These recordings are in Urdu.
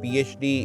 PhD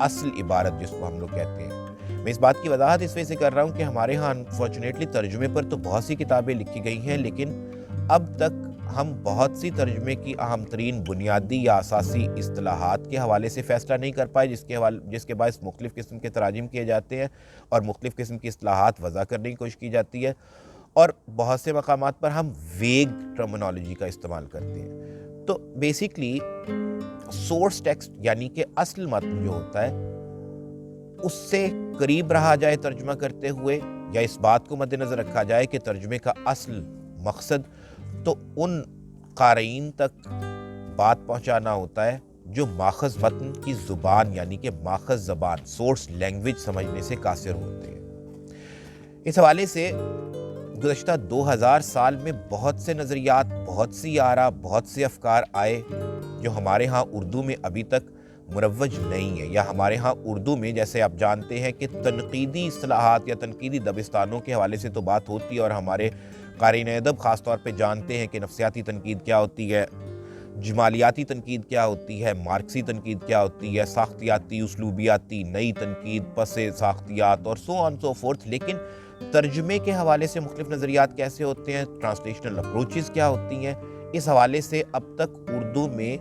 اصل عبارت جس کو ہم لوگ کہتے ہیں. میں اس بات کی وضاحت اس وجہ سے کر رہا ہوں کہ ہمارے ہاں انفارچونیٹلی ترجمے پر تو بہت سی کتابیں لکھی گئی ہیں، لیکن اب تک ہم بہت سی ترجمے کی اہم ترین بنیادی یا اساسی اصطلاحات کے حوالے سے فیصلہ نہیں کر پائے، جس کے باعث مختلف قسم کے تراجم کیے جاتے ہیں اور مختلف قسم کی اصطلاحات وضع کرنے کی کوشش کی جاتی ہے، اور بہت سے مقامات پر ہم ویگ ٹرمنالوجی کا استعمال کرتے ہیں. تو بیسیکلی سورس ٹیکسٹ یعنی کہ اصل متن جو ہوتا ہے اس سے قریب رہا جائے ترجمہ کرتے ہوئے، یا اس بات کو مد نظر رکھا جائے کہ ترجمے کا اصل مقصد تو ان قارئین تک بات پہنچانا ہوتا ہے جو ماخذ متن کی زبان یعنی کہ ماخذ زبان سورس لینگویج سمجھنے سے قاصر ہوتے ہیں. اس حوالے سے گزشتہ 2000 سال میں بہت سے نظریات، بہت سی آراء، بہت سے افکار آئے جو ہمارے ہاں اردو میں ابھی تک مروج نہیں ہے، یا ہمارے ہاں اردو میں جیسے آپ جانتے ہیں کہ تنقیدی اصطلاحات یا تنقیدی دبستانوں کے حوالے سے تو بات ہوتی ہے، اور ہمارے قارئین ادب خاص طور پہ جانتے ہیں کہ نفسیاتی تنقید کیا ہوتی ہے، جمالیاتی تنقید کیا ہوتی ہے، مارکسی تنقید کیا ہوتی ہے، ساختیاتی، اسلوبیاتی، نئی تنقید، پس ساختیات اور سو آن سو فورتھ. لیکن ترجمے کے حوالے سے مختلف نظریات کیسے ہوتے ہیں، ٹرانسلیشنل اپروچز کیا ہوتی ہیں، اس حوالے سے اب تک اردو میں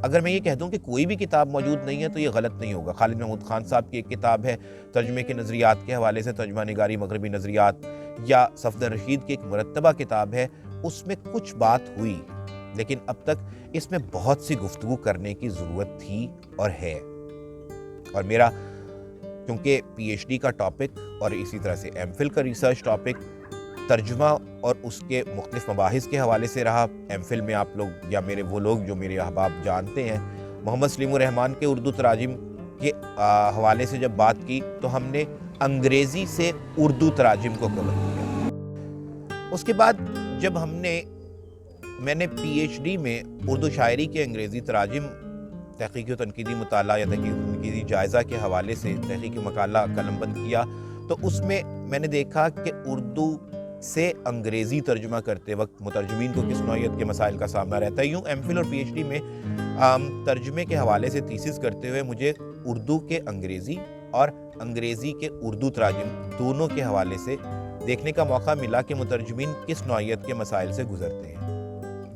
اگر میں یہ کہہ دوں کہ کوئی بھی کتاب موجود نہیں ہے تو یہ غلط نہیں ہوگا. خالد محمود خان صاحب کی ایک کتاب ہے ترجمے کے نظریات کے حوالے سے، ترجمہ نگاری مغربی نظریات، یا صفدر رشید کی ایک مرتبہ کتاب ہے، اس میں کچھ بات ہوئی، لیکن اب تک اس میں بہت سی گفتگو کرنے کی ضرورت تھی اور ہے. اور میرا کیونکہ پی ایچ ڈی کا ٹاپک اور اسی طرح سے ایم فل کا ریسرچ ٹاپک ترجمہ اور اس کے مختلف مباحث کے حوالے سے رہا. ایم فل میں آپ لوگ یا میرے وہ لوگ جو میرے احباب جانتے ہیں، محمد سلیم الرحمن کے اردو تراجم کے حوالے سے جب بات کی تو ہم نے انگریزی سے اردو تراجم کو کور کیا. اس کے بعد جب میں نے پی ایچ ڈی میں اردو شاعری کے انگریزی تراجم تحقیقی و تنقیدی مطالعہ یا تحقیقی و تنقیدی جائزہ کے حوالے سے تحقیقی مقالہ قلم بند کیا، تو اس میں نے دیکھا کہ اردو سے انگریزی ترجمہ کرتے وقت مترجمین کو کس نوعیت کے مسائل کا سامنا رہتا ہے. یوں ایم فل اور پی ایچ ڈی میں ترجمے کے حوالے سے تھیسس کرتے ہوئے مجھے اردو کے انگریزی اور انگریزی کے اردو تراجم دونوں کے حوالے سے دیکھنے کا موقع ملا کہ مترجمین کس نوعیت کے مسائل سے گزرتے ہیں.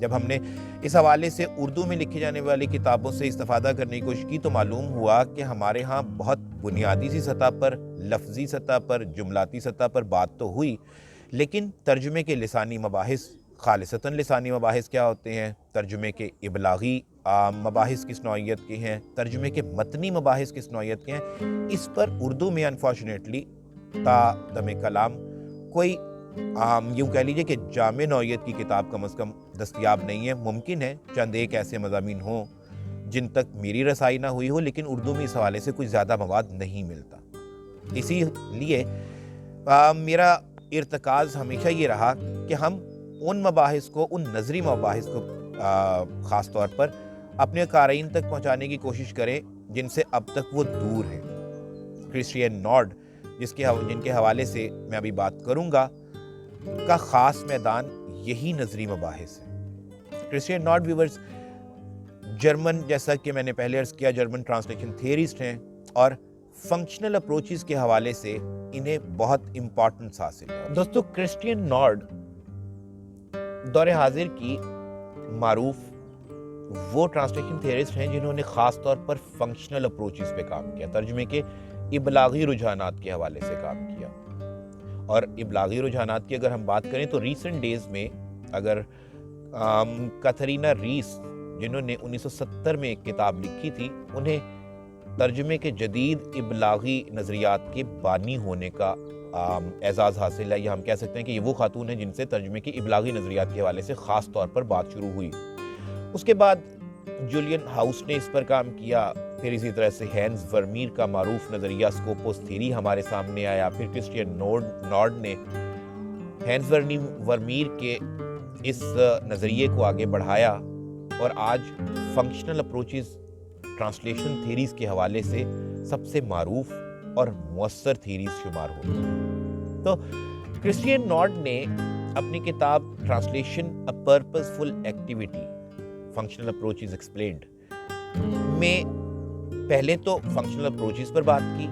جب ہم نے اس حوالے سے اردو میں لکھی جانے والی کتابوں سے استفادہ کرنے کی کوشش کی تو معلوم ہوا کہ ہمارے ہاں بہت بنیادی سی سطح پر، لفظی سطح پر، جملاتی سطح پر بات تو ہوئی، لیکن ترجمے کے لسانی مباحث، خالصتاً لسانی مباحث کیا ہوتے ہیں، ترجمے کے ابلاغی مباحث کس نوعیت کے ہیں، ترجمے کے متنی مباحث کس نوعیت کے ہیں، اس پر اردو میں انفارچونیٹلی تا دم کلام کوئی یوں کہہ لیجئے کہ جامع نوعیت کی کتاب کم از کم دستیاب نہیں ہے. ممکن ہے چند ایک ایسے مضامین ہوں جن تک میری رسائی نہ ہوئی ہو، لیکن اردو میں اس حوالے سے کچھ زیادہ مواد نہیں ملتا. اسی لیے میرا ارتکاز ہمیشہ یہ رہا کہ ہم ان مباحث کو، ان نظری مباحث کو خاص طور پر اپنے قارئین تک پہنچانے کی کوشش کریں جن سے اب تک وہ دور ہیں. کرسچین نارڈ جن کے حوالے سے میں ابھی بات کروں گا کا خاص میدان یہی نظری مباحث ہے. کرسچین نارڈ ویورز جرمن، جیسا کہ میں نے پہلے عرض کیا، جرمن ٹرانسلیشن تھیوریسٹ ہیں اور فنکشنل اپروچز کے حوالے سے انہیں بہت امپورٹنس حاصل ہے. دوستو، کرسچین نارڈ دور حاضر کی معروف وہ ٹرانسلیشن تھیوریسٹ ہیں جنہوں نے خاص طور پر فنکشنل اپروچز پہ کام کیا، ترجمے کے ابلاغی رجحانات کے حوالے سے کام کیا. اور ابلاغی رجحانات کی اگر ہم بات کریں تو ریسنٹ ڈیز میں اگر کاتھرینا ریس جنہوں نے 1970 میں ایک کتاب لکھی تھی، انہیں ترجمے کے جدید ابلاغی نظریات کے بانی ہونے کا اعزاز حاصل ہے، یا ہم کہہ سکتے ہیں کہ یہ وہ خاتون ہیں جن سے ترجمے کے ابلاغی نظریات کے حوالے سے خاص طور پر بات شروع ہوئی. اس کے بعد جولین ہاؤس نے اس پر کام کیا، پھر اسی طرح سے ہینز ورمیر کا معروف نظریہ سکوپوس تھیری ہمارے سامنے آیا، پھر کرسچین نارڈ نے ہینز ورمیر کے اس نظریے کو آگے بڑھایا اور آج فنکشنل اپروچز ٹرانسلیشن تھیریز کے حوالے سے سب سے معروف اور مؤثر تھیریز شمار ہوئی. تو کرسچین نارڈ نے اپنی کتاب translation a purposeful activity functional approaches explained میں پہلے تو فنکشنل اپروچز پر بات کی،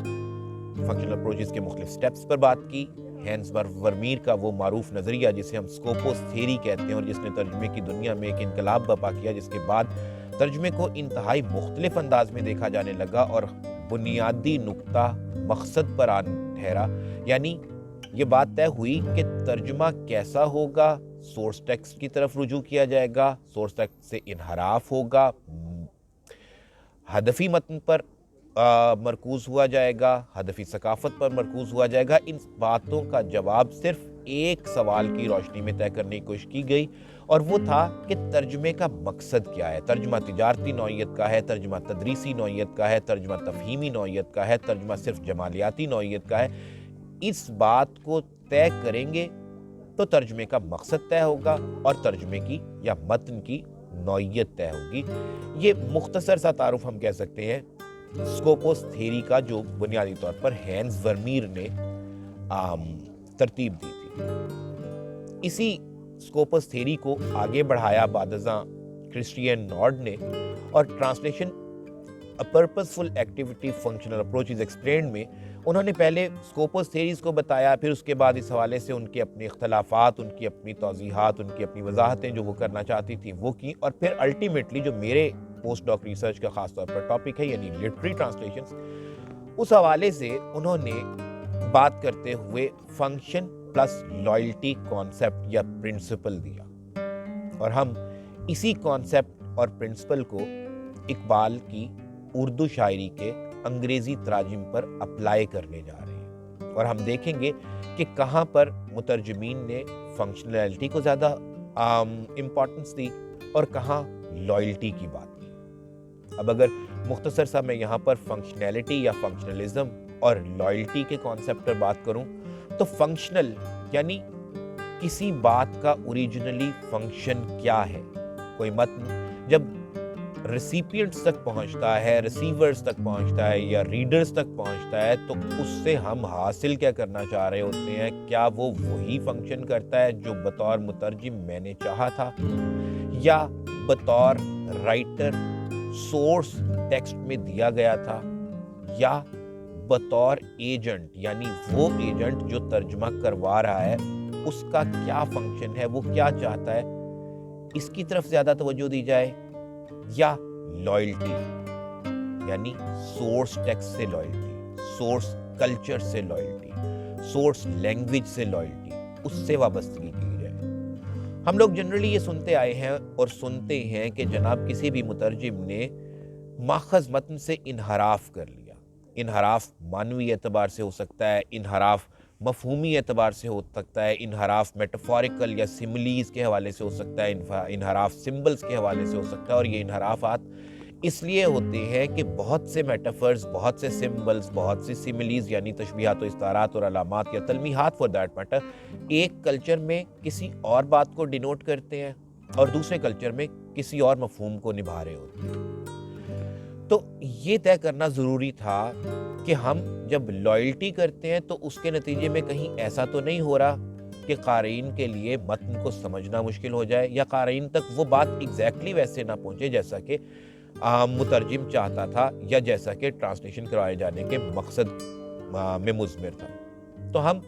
فنکشنل اپروچز کے مختلف سٹیپس پر بات کی. ہینس ورمیر کا وہ معروف نظریہ جسے ہم سکوپوس تھیوری کہتے ہیں اور جس نے ترجمے کی دنیا میں ایک انقلاب برپا کیا، جس کے بعد ترجمے کو انتہائی مختلف انداز میں دیکھا جانے لگا اور بنیادی نقطہ مقصد پر آن ٹھہرا. یعنی یہ بات طے ہوئی کہ ترجمہ کیسا ہوگا، سورس ٹیکسٹ کی طرف رجوع کیا جائے گا، سورس ٹیکسٹ سے انحراف ہوگا، ہدفی متن پر مرکوز ہوا جائے گا، ہدفی ثقافت پر مرکوز ہوا جائے گا. ان باتوں کا جواب صرف ایک سوال کی روشنی میں طے کرنے کی کوشش کی گئی اور وہ تھا کہ ترجمے کا مقصد کیا ہے. ترجمہ تجارتی نوعیت کا ہے، ترجمہ تدریسی نوعیت کا ہے، ترجمہ تفہیمی نوعیت کا ہے، ترجمہ صرف جمالیاتی نوعیت کا ہے. اس بات کو طے کریں گے تو ترجمے کا مقصد طے ہوگا اور ترجمے کی یا متن کی نوعیت طے ہوگی. یہ مختصر سا تعارف ہم کہہ سکتے ہیں سکوپوس تھیوری کا، جو بنیادی طور پر ہینس ورمیر نے ترتیب دی تھی. اسی سکوپوس تھیوری کو آگے بڑھایا بعد ازاں کرسٹین نارڈ نے، اور translation A Purposeful Activity Functional Approaches Explained میں انہوں نے پہلے سکوپوس تھیوریز کو بتایا، پھر اس کے بعد اس حوالے سے ان کے اپنے اختلافات، ان کی اپنی توضیحات، ان کی اپنی وضاحتیں جو وہ کرنا چاہتی تھیں وہ کی، اور پھر الٹیمیٹلی جو میرے پوسٹ ڈاک ریسرچ کا خاص طور پر ٹاپک ہے یعنی لٹری ٹرانسلیشنز، اس حوالے سے انہوں نے بات کرتے ہوئے فنکشن پلس لائلٹی کانسیپٹ یا پرنسپل دیا، اور ہم اسی کانسیپٹ اور پرنسپل کو اقبال کی اردو شاعری کے انگریزی تراجم پر اپلائی کرنے جا رہے ہیں، اور ہم دیکھیں گے کہ کہاں پر مترجمین نے فنکشنلٹی کو زیادہ امپورٹنس دی اور کہاں لائلٹی کی بات کی. اب اگر مختصر سا میں یہاں پر فنکشنلٹی یا فنکشنلزم اور لائلٹی کے کانسیپٹ پر بات کروں تو فنکشنل یعنی کسی بات کا اوریجنلی فنکشن کیا ہے. کوئی متن جب ریسیپینٹس تک پہنچتا ہے، ریسیورز تک پہنچتا ہے یا ریڈرز تک پہنچتا ہے تو اس سے ہم حاصل کیا کرنا چاہ رہے ہوتے ہیں؟ کیا وہ وہی فنکشن کرتا ہے جو بطور مترجم میں نے چاہا تھا، یا بطور رائٹر سورس ٹیکسٹ میں دیا گیا تھا، یا بطور ایجنٹ یعنی وہ ایجنٹ جو ترجمہ کروا رہا ہے اس کا کیا فنکشن ہے، وہ کیا چاہتا ہے، اس کی طرف زیادہ توجہ دی جائے، یا لائلٹی یعنی سورس ٹیکسٹ سے لائلٹی، سورس کلچر سے لائلٹی، سورس لینگویج سے لائلٹی، اس سے وابستگی کی جائے. ہم لوگ جنرلی یہ سنتے آئے ہیں اور سنتے ہیں کہ جناب کسی بھی مترجم نے ماخذ متن سے انحراف کر لیا. انحراف معنوی اعتبار سے ہو سکتا ہے، انحراف مفہومی اعتبار سے ہو سکتا ہے، انحراف میٹافوریکل یا سملیز کے حوالے سے ہو سکتا ہے، انحراف سمبلز کے حوالے سے ہو سکتا ہے. اور یہ انحرافات اس لیے ہوتے ہیں کہ بہت سے میٹافرز، بہت سے سمبلز، بہت سی سملیز یعنی تشبیہات و استعارات اور علامات یا تلمیحات فار دیٹ میٹر ایک کلچر میں کسی اور بات کو ڈینوٹ کرتے ہیں اور دوسرے کلچر میں کسی اور مفہوم کو نبھا رہے ہوتے ہیں. تو یہ طے کرنا ضروری تھا کہ ہم جب لائلٹی کرتے ہیں تو اس کے نتیجے میں کہیں ایسا تو نہیں ہو رہا کہ قارئین کے لیے متن کو سمجھنا مشکل ہو جائے، یا قارئین تک وہ بات ایگزیکٹلی ویسے نہ پہنچے جیسا کہ مترجم چاہتا تھا یا جیسا کہ ٹرانسلیشن کروائے جانے کے مقصد میں مضمر تھا. تو ہم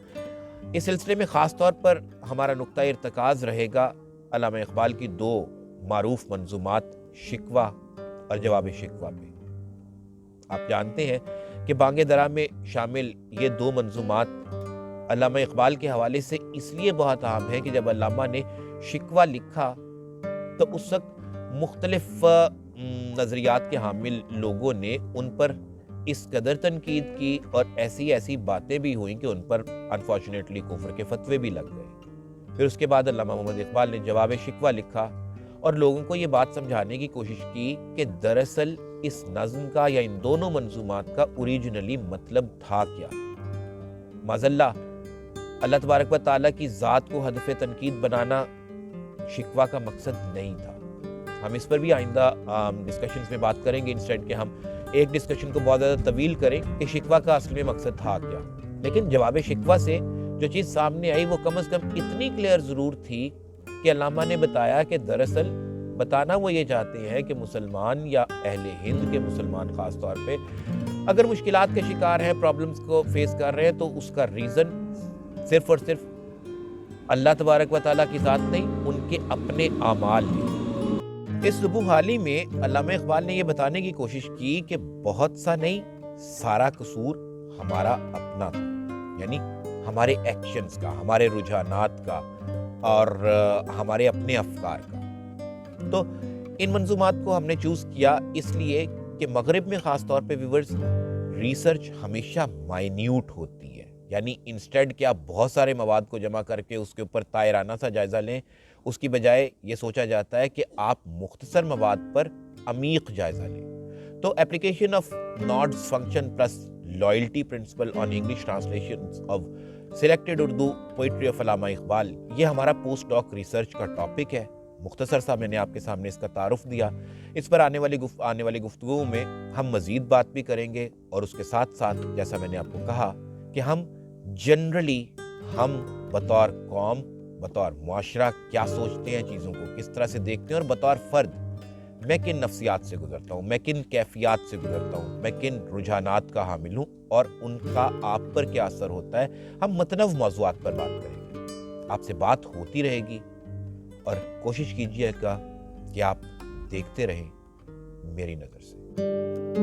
اس سلسلے میں خاص طور پر ہمارا نقطہ ارتکاز رہے گا علامہ اقبال کی دو معروف منظومات شکوہ اور جواب شکوہ پہ. آپ جانتے ہیں کہ بانگ درا میں شامل یہ دو منظومات علامہ اقبال کے حوالے سے اس لیے بہت اہم ہے کہ جب علامہ نے شکوہ لکھا تو اس وقت مختلف نظریات کے حامل لوگوں نے ان پر اس قدر تنقید کی اور ایسی باتیں بھی ہوئیں کہ ان پر انفارچونیٹلی کفر کے فتوے بھی لگ گئے. پھر اس کے بعد علامہ محمد اقبال نے جواب شکوہ لکھا اور لوگوں کو یہ بات سمجھانے کی کوشش کی کہ دراصل اس نظم کا یا ان دونوں منظومات کا اوریجنلی مطلب تھا کیا. معذاللہ اللہ تبارک و تعالیٰ کی ذات کو ہدف تنقید بنانا شکوہ کا مقصد نہیں تھا. ہم اس پر بھی آئندہ ڈسکشنز میں بات کریں گے، انسٹیڈ کہ ہم ایک ڈسکشن کو بہت زیادہ طویل کریں کہ شکوہ کا اصل میں مقصد تھا کیا. لیکن جواب شکوہ سے جو چیز سامنے آئی وہ کم از کم اتنی کلیئر ضرور تھی کہ علامہ نے بتایا کہ دراصل بتانا وہ یہ چاہتے ہیں کہ مسلمان یا اہل ہند کے مسلمان خاص طور پہ اگر مشکلات کے شکار ہیں، پرابلمز کو فیس کر رہے ہیں، تو اس کا ریزن صرف اور صرف اللہ تبارک و تعالیٰ کی ذات نہیں، ان کے اپنے اعمال ہیں۔ اس صبح حالی میں علامہ اقبال نے یہ بتانے کی کوشش کی کہ بہت سا نہیں، سارا قصور ہمارا اپنا تھا، یعنی ہمارے ایکشنز کا، ہمارے رجحانات کا اور ہمارے اپنے افکار کا۔ تو ان منظومات کو ہم نے چوز کیا اس لیے کہ مغرب میں خاص طور پہ ویورز ریسرچ ہمیشہ مائنیوٹ ہوتی ہے، یعنی انسٹیڈ کہ آپ بہت سارے مواد کو جمع کر کے اس کے اوپر طائرانہ سا جائزہ لیں، اس کی بجائے یہ سوچا جاتا ہے کہ آپ مختصر مواد پر عمیق جائزہ لیں۔ تو application of nodes function plus loyalty principle on English translations of selected Urdu poetry of Allama Iqbal, یہ ہمارا پوسٹ ڈاک ریسرچ کا ٹاپک ہے۔ مختصر سا میں نے آپ کے سامنے اس کا تعارف دیا۔ اس پر آنے والی گفتگو میں ہم مزید بات بھی کریں گے، اور اس کے ساتھ ساتھ جیسا میں نے آپ کو کہا کہ ہم جنرلی ہم بطور قوم، بطور معاشرہ کیا سوچتے ہیں، چیزوں کو کس طرح سے دیکھتے ہیں، اور بطور فرد میں کن نفسیات سے گزرتا ہوں، میں کن کیفیات سے گزرتا ہوں، میں کن رجحانات کا حامل ہوں، اور ان کا آپ پر کیا اثر ہوتا ہے۔ ہم متنوع موضوعات پر بات کریں گے، آپ سے بات ہوتی رہے گی، اور کوشش کیجیے گا کہ آپ دیکھتے رہیں میری نظر سے۔